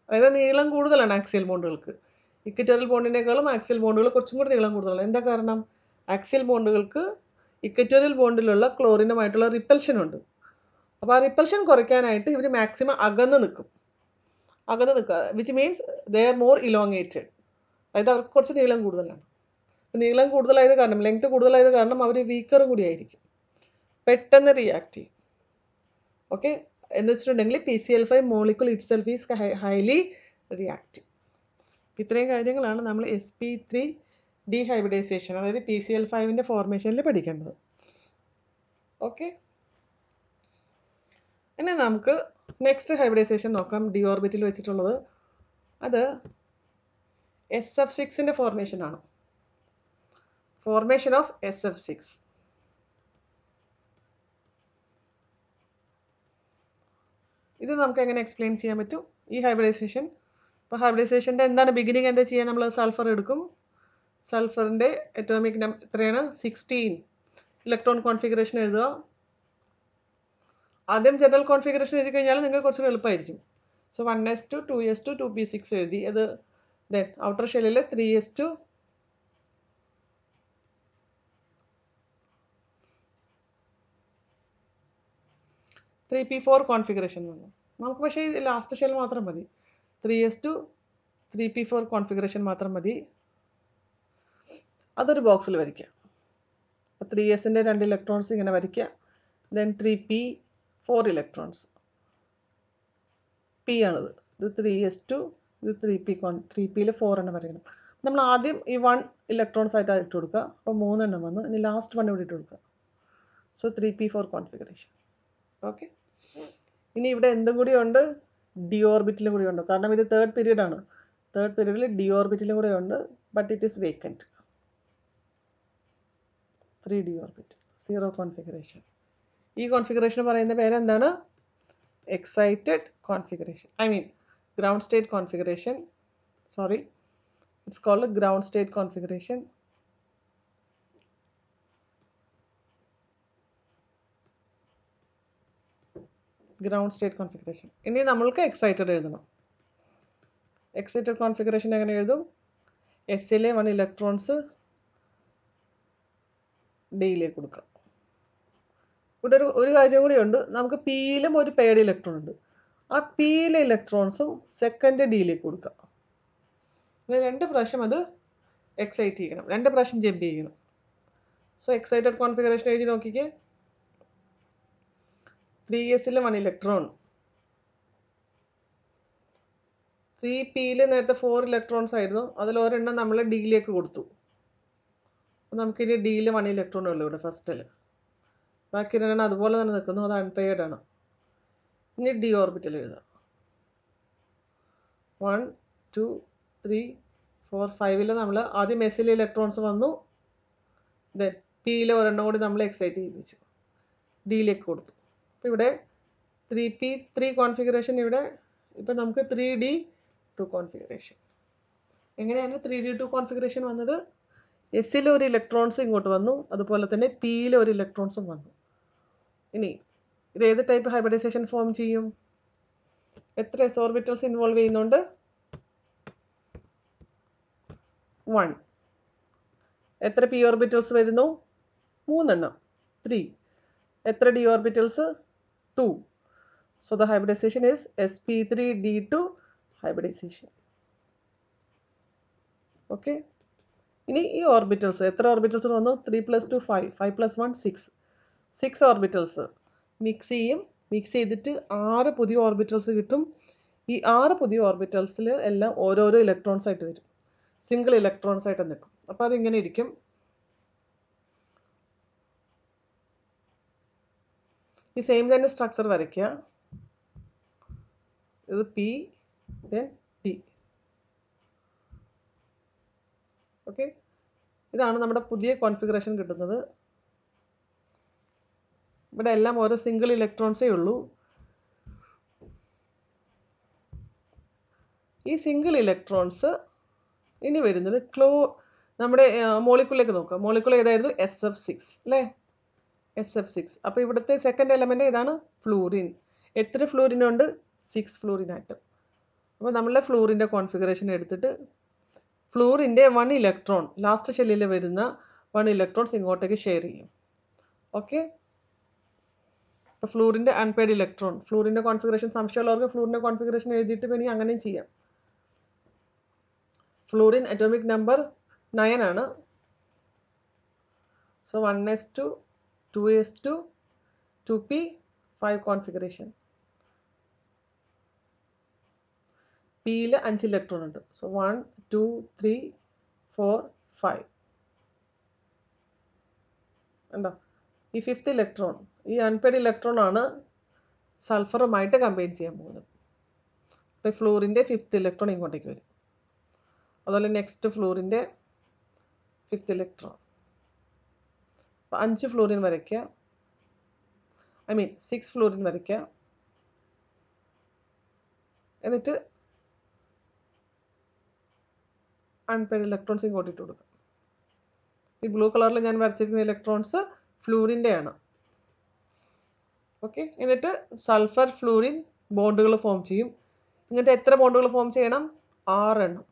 അതായത് നീളം കൂടുതലാണ് ആക്സിയൽ ബോണ്ടുകൾക്ക്. ഇക്വറ്റോറിയൽ ബോണ്ടിനേക്കാളും ആക്സിയൽ ബോണ്ടുകൾ കുറച്ചും കൂടി നീളം കൂടുതലാണ്. എന്താ കാരണം? ആക്സിയൽ ബോണ്ടുകൾക്ക് ഇക്വറ്റോറിയൽ ബോണ്ടിലുള്ള ക്ലോറിനുമായിട്ടുള്ള റിപ്പൽഷൻ ഉണ്ട്. അപ്പോൾ ആ റിപ്പൽഷൻ കുറയ്ക്കാനായിട്ട് ഇവർ മാക്സിമം അകന്ന് നിൽക്കുക, which means they are more elongated. അതായത് അവർക്ക് കുറച്ച് നീളം കൂടുതലാണ്. നീളം കൂടുതലായത് കാരണം, ലെങ്ത് കൂടുതലായത് കാരണം അവർ വീക്കറും കൂടി ആയിരിക്കും, പെട്ടെന്ന് റിയാക്ട് ചെയ്യും. ഓക്കെ, എന്ന് വെച്ചിട്ടുണ്ടെങ്കിൽ PCl5 molecule it self is highly reactive. ഇത്രയും കാര്യങ്ങളാണ് നമ്മൾ sp3 ഡീഹൈബ്രിഡൈസേഷൻ അതായത് PCl5ൻ്റെ ഫോർമേഷനിൽ പഠിക്കേണ്ടത്. ഓക്കെ, ഇനി നമുക്ക് നെക്സ്റ്റ് ഹൈബ്രിഡൈസേഷൻ നോക്കാം, ഡി ഓർബിറ്റിൽ വെച്ചിട്ടുള്ളത്. അത് SF6ൻ്റെ ഫോർമേഷനാണ്. Formation of SF6. ഇത് നമുക്ക് എങ്ങനെ എക്സ്പ്ലെയിൻ ചെയ്യാൻ പറ്റും? ഈ ഹൈബ്രിഡൈസേഷൻ, ഇപ്പോൾ ഹൈബ്രിഡൈസേഷൻ്റെ എന്താണ് ബിഗിനിങ്, എന്താ ചെയ്യുക? നമ്മൾ സൾഫർ എടുക്കും. സൾഫറിൻ്റെ അറ്റോമിക് നമ്പർ എത്രയാണ്? 16 ഇലക്ട്രോൺ കോൺഫിഗറേഷൻ എഴുതുക. ആദ്യം ജനറൽ കോൺഫിഗറേഷൻ എഴുതി കഴിഞ്ഞാൽ നിങ്ങൾക്ക് കുറച്ച് എളുപ്പമായിരിക്കും. സോ 1s2 2s2 2p6 എഴുതി. അത് ദെൻ ഔട്ടർ ഷെല്ലിൽ 3s2 3p4 കോൺഫിഗറേഷൻ വന്നു. നമുക്ക് പക്ഷേ ലാസ്റ്റ് ഷെൽ മാത്രം മതി. 3s2 3p4 കോൺഫിഗറേഷൻ മാത്രം മതി. അതൊരു ബോക്സിൽ വരയ്ക്കുക. അപ്പോൾ 3sൻ്റെ 2 ഇലക്ട്രോൺസ് ഇങ്ങനെ വരയ്ക്കുക. Then 3p4 electrons. p ആണിത്. ഇത് 3s2, ഇത് 3pയിൽ 4 എണ്ണം വരയ്ക്കണം. നമ്മൾ ആദ്യം ഈ 1 ഇലക്ട്രോൺസ് ആയിട്ട് ഇട്ട് കൊടുക്കുക. അപ്പോൾ 3 എണ്ണം വന്നു. ഇനി ലാസ്റ്റ് 1 ഇവിടെ ഇട്ട് കൊടുക്കുക. So 3p4 configuration. ഓക്കെ. ഇനി ഇവിടെ എന്തും കൂടി ഉണ്ട്? ഡി ഓർബിറ്റിലും കൂടി ഉണ്ട്. കാരണം ഇത് തേർഡ് പീരീഡ് ആണ്. തേർഡ് പീരീഡിൽ ഡി ഓർബിറ്റിലും കൂടെ ഉണ്ട്. But it is vacant. 3d orbit, 0 configuration. ഈ കോൺഫിഗറേഷൻ പറയുന്ന പേരെന്താണ്? Excited configuration. I mean ground state configuration. Sorry, it's called ground state configuration. Ground state configuration. ഇനി നമ്മൾക്ക് എക്സൈറ്റഡ് എഴുതണം. എക്സൈറ്റഡ് കോൺഫിഗറേഷൻ എങ്ങനെ എഴുതും? എസ്സിലെ 1 ഇലക്ട്രോൺസ് ഡിയിലേക്ക് കൊടുക്കാം. ഇവിടെ ഒരു കാര്യം കൂടി ഉണ്ട്. നമുക്ക് പിയിലും ഒരു പെയർഡ് ഇലക്ട്രോൺ ഉണ്ട്. ആ പിയിലെ ഇലക്ട്രോൺസും സെക്കൻഡ് ഡിയിലേക്ക് കൊടുക്കാം. അങ്ങനെ 2 പ്രാവശ്യം അത് എക്സൈറ്റ് ചെയ്യണം, 2 പ്രാവശ്യം ജമ്പ് ചെയ്യണം. സോ എക്സൈറ്റഡ് കോൺഫിഗറേഷൻ എഴുതി നോക്കിക്കേ. 3sൽ 1 ഇലക്ട്രോൺ, 3pയിൽ നേരത്തെ 4 ഇലക്ട്രോൺസ് ആയിരുന്നു. അതിൽ ഒരെണ്ണം നമ്മൾ ഡിയിലേക്ക് കൊടുത്തു. നമുക്കിനി ഡിയിൽ 1 ഇലക്ട്രോണേ ഉള്ളൂ ഇവിടെ ഫസ്റ്റിൽ. ബാക്കി 2 അതുപോലെ തന്നെ നിൽക്കുന്നു. അത് അൺപെയർഡ് ആണ്. ഇനി ഡി ഓർബിറ്റൽ എഴുതാം. 1 2 3 4 5ൽ നമ്മൾ ആദ്യം എസ്സിലെ ഇലക്ട്രോൺസ് വന്നു. ദെൻ പിയിലെ ഒരെണ്ണം കൂടി നമ്മൾ എക്സൈറ്റ് ചെയ്യിപ്പിച്ചു, ഡിയിലേക്ക് കൊടുത്തു. അപ്പോൾ ഇവിടെ 3p3 കോൺഫിഗറേഷൻ. ഇവിടെ ഇപ്പം നമുക്ക് 3d2 കോൺഫിഗറേഷൻ. എങ്ങനെയാണ് 3d2 കോൺഫിഗറേഷൻ വന്നത്? എസ്സിലെ ഒരു ഇലക്ട്രോൺസ് ഇങ്ങോട്ട് വന്നു, അതുപോലെ തന്നെ പിയിലെ ഒരു ഇലക്ട്രോൺസും വന്നു. ഇനി ഇത് ഏത് ടൈപ്പ് ഹൈബ്രിഡൈസേഷൻ ഫോം ചെയ്യും? എത്ര എസ് ഓർബിറ്റൽസ് ഇൻവോൾവ് ചെയ്യുന്നുണ്ട്? 1. എത്ര പി ഓർബിറ്റൽസ് വരുന്നു? 3 എണ്ണം, 3. എത്ര D orbitals? 2. So the hybridization is sp3d2 hybridization. Okay. ഇനി ഈ ഓർബിറ്റൽസ് എത്ര ഓർബിറ്റൽസ് വന്നു? 3 + 2 5, 5 + 1 6. 6 ഓർബിറ്റൽസ് മിക്സ് ചെയ്യും. മിക്സ് ചെയ്തിട്ട് 6 പുതിയ ഓർബിറ്റൽസ് കിട്ടും. ഈ 6 പുതിയ ഓർബിറ്റൽസിൽ എല്ലാം ഓരോരോ ഇലക്ട്രോൺസ് ആയിട്ട് വരും. സിംഗിൾ ഇലക്ട്രോൺസ് ആയിട്ട് നിൽക്കും. അപ്പോൾ അതിങ്ങനെ ഇരിക്കും. ഈ സെയിം തന്നെ സ്ട്രക്ചർ വരയ്ക്കുക. ഇത് പി, ദെൻ ഡി. ഓക്കെ. ഇതാണ് നമ്മുടെ പുതിയ കോൺഫിഗറേഷൻ കിട്ടുന്നത്. ഇവിടെ എല്ലാം ഓരോ സിംഗിൾ ഇലക്ട്രോൺസേ ഉള്ളൂ. ഈ സിംഗിൾ ഇലക്ട്രോൺസ് ഇനി വരുന്നത് നമ്മുടെ മോളിക്യൂളിലേക്ക് നോക്കാം. മോളിക്യൂൾ ഏതായിരുന്നു? SF6 അല്ലേ? SF6. അപ്പോൾ ഇവിടുത്തെ സെക്കൻഡ് എലമെൻ്റ് ഏതാണ്? ഫ്ലൂറിൻ. എത്ര ഫ്ലൂറിൻ ഉണ്ട്? 6 ഫ്ലൂറിൻ ആറ്റം. അപ്പോൾ നമ്മളെ ഫ്ലൂറിൻ്റെ കോൺഫിഗറേഷൻ എടുത്തിട്ട് ഫ്ലൂറിൻ്റെ 1 ഇലക്ട്രോൺ ലാസ്റ്റ് ഷെല്ലിൽ വരുന്ന 1 ഇലക്ട്രോൺസ് ഇങ്ങോട്ടേക്ക് ഷെയർ ചെയ്യും. ഓക്കെ. അപ്പോൾ ഫ്ലൂറിൻ്റെ അൺപെയർഡ് ഇലക്ട്രോൺ, ഫ്ലൂറിൻ്റെ കോൺഫിഗറേഷൻ സംശയമുള്ളവർക്ക് ഫ്ലൂറിൻ്റെ കോൺഫിഗറേഷൻ എഴുതിയിട്ട് വേണമെങ്കിൽ അങ്ങനെയും ചെയ്യാം. ഫ്ലൂറിൻ അറ്റോമിക് നമ്പർ 9 ആണ്. So 1s2 2s2 2p5 configuration. പിയിൽ 5 ഇലക്ട്രോൺ ഉണ്ട്. സോ 1 2 3 4 5 ഉണ്ടോ? ഈ 5th ഇലക്ട്രോൺ, ഈ അൺപെയർഡ് ഇലക്ട്രോൺ ആണ് സൾഫറുമായിട്ട് കമ്പൈൻ ചെയ്യാൻ പോകുന്നത്. അപ്പോൾ ഫ്ലൂറിൻ്റെ 5th ഇലക്ട്രോൺ ഇങ്ങോട്ടേക്ക് വരും. അതുപോലെ നെക്സ്റ്റ് ഫ്ലൂറിൻ്റെ 5th ഇലക്ട്രോൺ. അപ്പോൾ 5 ഫ്ലൂറിൻ വരയ്ക്കുക. 6 ഫ്ലൂറിൻ വരയ്ക്കുക. എന്നിട്ട് അൺപെയർഡ് ഇലക്ട്രോൺസ് ഇങ്ങോട്ട് ഇട്ട് കൊടുക്കാം. ഈ ബ്ലൂ കളറിൽ ഞാൻ വരച്ചിരിക്കുന്ന ഇലക്ട്രോൺസ് ഫ്ലൂറിൻ്റെ ആണ്. ഓക്കെ, എന്നിട്ട് സൾഫർ ഫ്ലൂറിൻ ബോണ്ടുകൾ ഫോം ചെയ്യും. ഇങ്ങനത്തെ എത്ര ബോണ്ടുകൾ ഫോം ചെയ്യണം? 6 എണ്ണം.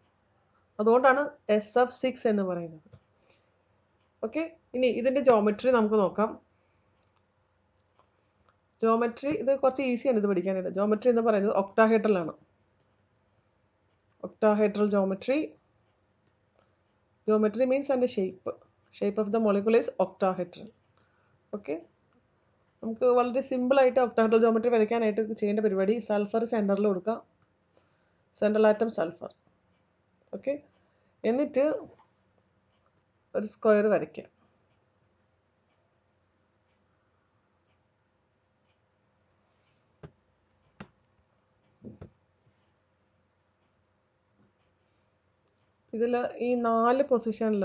അതുകൊണ്ടാണ് SF6 എന്ന് പറയുന്നത്. ഓക്കെ, ഇനി ഇതിൻ്റെ ജോമെട്രി നമുക്ക് നോക്കാം. ജോമെട്രി ഇത് കുറച്ച് ഈസിയാണ് ഇത് പഠിക്കാനായിട്ട്. ജോമെട്രി എന്ന് പറയുന്നത് ഒക്ടാഹെഡ്രൽ ആണ്. Octahedral geometry. Geometry means and shape of the molecule is octahedral. Okay, നമുക്ക് വളരെ സിമ്പിളായിട്ട് ഒക്ടാഹെഡ്രൽ ജോമെട്രി വരയ്ക്കാനായിട്ട് ചെയ്യേണ്ട പരിപാടി സൾഫർ സെൻറ്ററിൽ കൊടുക്കുക. Central atom sulphur. ഓക്കെ, എന്നിട്ട് ഒരു സ്ക്വയർ വരയ്ക്കുക. ഇതിൽ ഈ 4 പൊസിഷനിൽ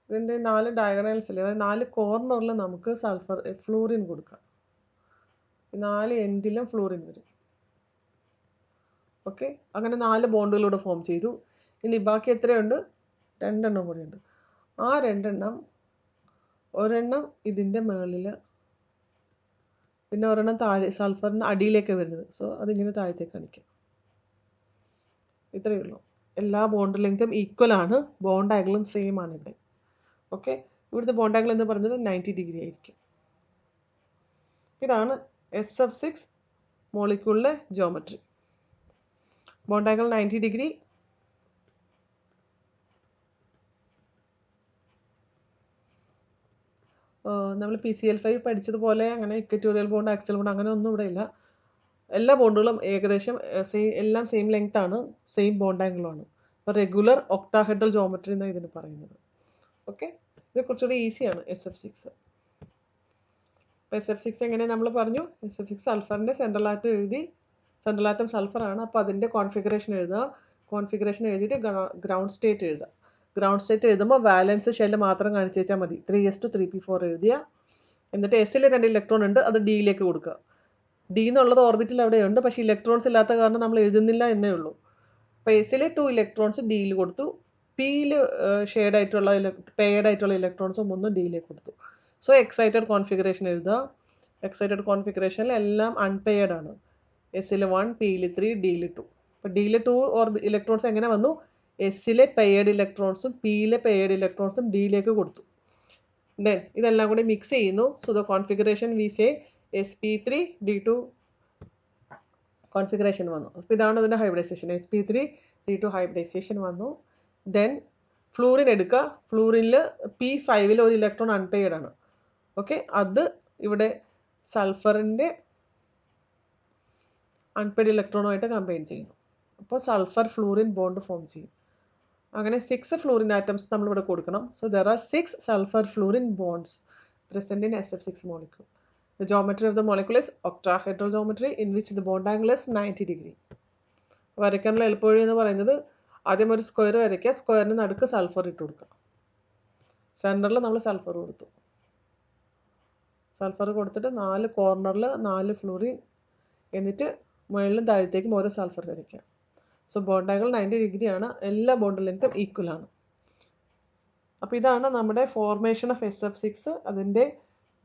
ഇതിൻ്റെ 4 ഡയഗണൽസിൽ, അതായത് 4 കോർണറിൽ നമുക്ക് സൾഫർ ഫ്ലൂറിൻ കൊടുക്കാം. ഈ 4 എൻഡിലും ഫ്ലൂറിൻ വരും. ഓക്കെ, അങ്ങനെ 4 ബോണ്ടുകളൂടെ ഫോം ചെയ്തു. ഇനി ബാക്കി എത്രയുണ്ട്? 2 എണ്ണം കൂടിയുണ്ട്. ആ 2 എണ്ണം, ഒരെണ്ണം ഇതിൻ്റെ മുകളിൽ, പിന്നെ ഒരെണ്ണം താഴെ സൾഫറിന് അടിയിലേക്ക് വരുന്നത്. സോ അതിങ്ങനെ താഴത്തേക്ക് കാണിക്കാം. ഇത്രയേ ഉള്ളൂ. എല്ലാ ബോണ്ട് ലെങ്തും ഈക്വൽ ആണ്, ബോണ്ട് ആംഗിളും സെയിം ആണ് ഇവിടെ. ഓക്കെ, ഇവിടുത്തെ ബോണ്ട് ആംഗിൾ എന്ന് പറയുന്നത് 90 ഡിഗ്രി ആയിരിക്കും. ഇതാണ് SF6 മോളിക്യൂളിലെ ജോമെട്രി. Bond angle 90 degree. നമ്മൾ PCl5 പഠിച്ചതുപോലെ അങ്ങനെ ഇക്വറ്റോറിയൽ ബോണ്ട്, ആക്സിയൽ ബോണ്ട് അങ്ങനെ ഒന്നും ഇവിടെ ഇല്ല. എല്ലാ ബോണ്ടുകളും ഏകദേശം എല്ലാം സെയിം ലെങ്ത് ആണ്, സെയിം ബോണ്ട് ആംഗിളുമാണ്. അപ്പോൾ റെഗുലർ ഒക്ടാഹെഡ്രൽ ജോമെട്രി എന്നാണ് ഇതിന് പറയുന്നത്. ഓക്കെ, ഇത് കുറച്ചുകൂടി ഈസിയാണ് SF6. അപ്പോൾ SF6 എങ്ങനെ നമ്മൾ പറഞ്ഞു? SF6 സൾഫറിൻ്റെ സെൻട്രൽ ആറ്റം എഴുതി, സെൻട്രൽ ആറ്റം സൾഫറാണ്. അപ്പോൾ അതിൻ്റെ കോൺഫിഗറേഷൻ എഴുതുക. കോൺഫിഗറേഷൻ എഴുതിയിട്ട് ഗ്രൗണ്ട് സ്റ്റേറ്റ് എഴുതുക. ഗ്രൗണ്ട് സ്റ്റേറ്റ് എഴുതുമ്പോൾ വാലൻസ് ഷെല്ല് മാത്രം കാണിച്ചു വെച്ചാൽ മതി. 3s2 എഴുതിയ, എന്നിട്ട് എസിൽ 2 ഇലക്ട്രോൺ ഉണ്ട്, അത് ഡിയിലേക്ക് കൊടുക്കുക. ഡി എന്നുള്ളത് ഓർബിറ്റിൽ അവിടെയുണ്ട്, പക്ഷേ ഇലക്ട്രോൺസ് ഇല്ലാത്ത കാരണം നമ്മൾ എഴുതുന്നില്ല എന്നേ ഉള്ളൂ. അപ്പോൾ എസിൽ 2 ഇലക്ട്രോൺസ് ഡിയിൽ കൊടുത്തു, പിയിൽ ഷെയ്ഡായിട്ടുള്ള പെയർഡ് ആയിട്ടുള്ള ഇലക്ട്രോൺസും 1 ഡിയിലേക്ക് കൊടുത്തു. സോ എക്സൈറ്റഡ് കോൺഫിഗറേഷൻ എഴുതുക. എക്സൈറ്റഡ് കോൺഫിഗറേഷനിൽ എല്ലാം അൺപെയർഡ് ആണ്. എസിൽ 1, പിയിൽ 3, ഡിയിൽ 2. അപ്പോൾ ഡിയിൽ 2 ഇലക്ട്രോൺസ് എങ്ങനെ വന്നു? എസിലെ പെയർഡ് ഇലക്ട്രോൺസും പിയിലെ പെയർഡ് ഇലക്ട്രോൺസും ഡിയിലേക്ക് കൊടുത്തു. ദെൻ ഇതെല്ലാം കൂടി മിക്സ് ചെയ്യുന്നു. So the configuration we say sp3d2 configuration വന്നു. അപ്പോൾ ഇതാണ് ഇതിൻ്റെ ഹൈബ്രിഡൈസേഷൻ. sp3d2 ഹൈബ്രിഡൈസേഷൻ വന്നു. ദെൻ ഫ്ലൂറിൻ എടുക്കുക. ഫ്ലൂറിനിൽ P5 ഒരു ഇലക്ട്രോൺ അൺപെയർഡ് ആണ്. ഓക്കെ, അത് ഇവിടെ സൾഫറിൻ്റെ അൺപെയർഡ് ഇലക്ട്രോണുമായിട്ട് കമ്പൈൻ ചെയ്യുന്നു. അപ്പോൾ സൾഫർ ഫ്ലൂറിൻ ബോണ്ട് ഫോം ചെയ്യും. അങ്ങനെ 6 ഫ്ലൂറിൻ ആറ്റംസ് നമ്മളിവിടെ കൊടുക്കണം. So there are 6 sulphur fluorine bonds present in SF6 molecule. The geometry of the molecule is octahedral geometry in which the bond angle is 90 degree. വരയ്ക്കാനുള്ള എളുപ്പവഴി എന്ന് പറയുന്നത് ആദ്യം ഒരു സ്ക്വയർ വരയ്ക്കുക. സ്ക്വയറിന് നടുക്ക് സൾഫർ ഇട്ട് കൊടുക്കുക. സെൻറ്ററിൽ നമ്മൾ സൾഫർ കൊടുത്തു. സൾഫർ കൊടുത്തിട്ട് 4 കോർണറിൽ 4 ഫ്ലൂറിൻ, എന്നിട്ട് മുകളിലും താഴത്തേക്കും ഓരോ സൾഫർ വരയ്ക്കുക. സോ ബോണ്ട് ആംഗിൾ 90 ഡിഗ്രി ആണ്. എല്ലാ ബോണ്ട് ലെങ്തും ഈക്വൽ ആണ്. അപ്പോൾ ഇതാണ് നമ്മുടെ ഫോർമേഷൻ ഓഫ് SF6, അതിൻ്റെ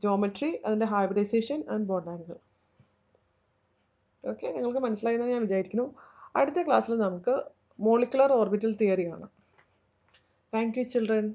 ജോമെട്രി, അതിൻ്റെ hybridization and bond angle. Okay, നിങ്ങൾക്ക് മനസ്സിലായെന്ന് ഞാൻ വിചാരിക്കുന്നു. അടുത്ത ക്ലാസ്സിൽ നമുക്ക് മോളിക്കുലർ ഓർബിറ്റൽ തിയറി കാണാം. Thank you children.